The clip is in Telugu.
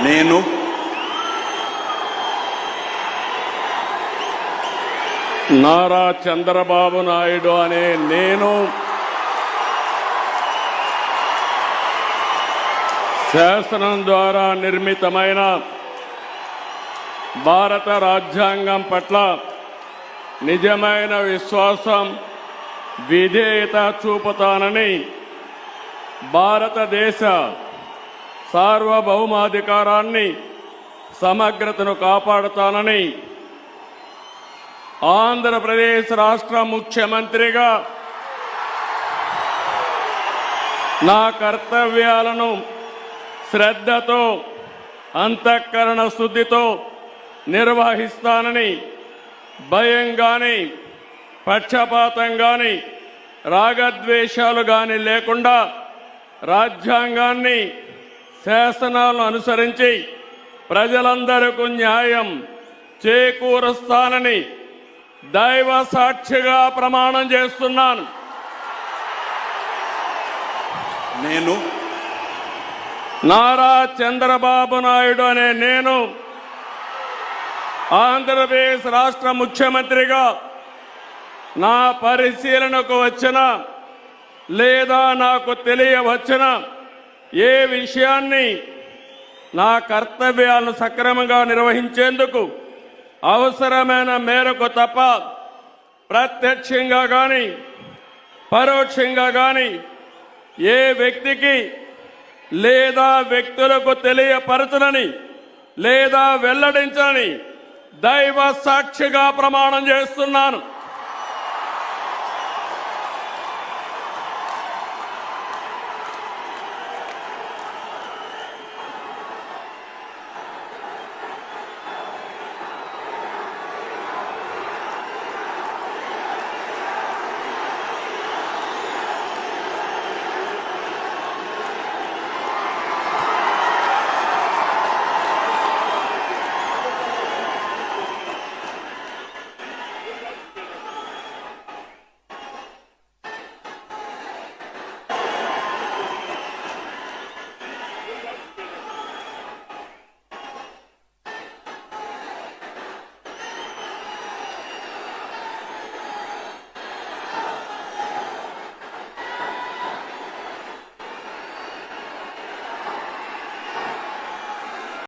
నేను నారా చంద్రబాబు నాయుడు అనే నేను శాసనం ద్వారా నిర్మితమైన భారత రాజ్యాంగం పట్ల నిజమైన విశ్వాసం విధేయత చూపుతానని భారతదేశ సార్వభౌమాధికారాన్ని సమగ్రతను కాపాడుతానని ఆంధ్రప్రదేశ్ రాష్ట్ర ముఖ్యమంత్రిగా నా కర్తవ్యాలను శ్రద్ధతో అంతఃకరణ శుద్ధితో నిర్వహిస్తానని భయం గాని పక్షపాతం గాని రాగద్వేషాలు గాని లేకుండా రాజ్యాంగాన్ని శాసనాలను అనుసరించి ప్రజలందరికీ న్యాయం చేకూరుస్తానని దైవ సాక్షిగా ప్రమాణం చేస్తున్నాను. నేను నారా చంద్రబాబు నాయుడు అనే నేను ఆంధ్రప్రదేశ్ రాష్ట్ర ముఖ్యమంత్రిగా నా పరిశీలనకు వచ్చిన లేదా నాకు తెలియవచ్చిన ఏ విషయాన్ని నా కర్తవ్యాలను సక్రమంగా నిర్వహించేందుకు అవసరమైన మేరకు తప్ప ప్రత్యక్షంగా కానీ పరోక్షంగా కానీ ఏ వ్యక్తికి లేదా వ్యక్తులకు తెలియపరచనని లేదా వెల్లడించని దైవ సాక్షిగా ప్రమాణం చేస్తున్నాను.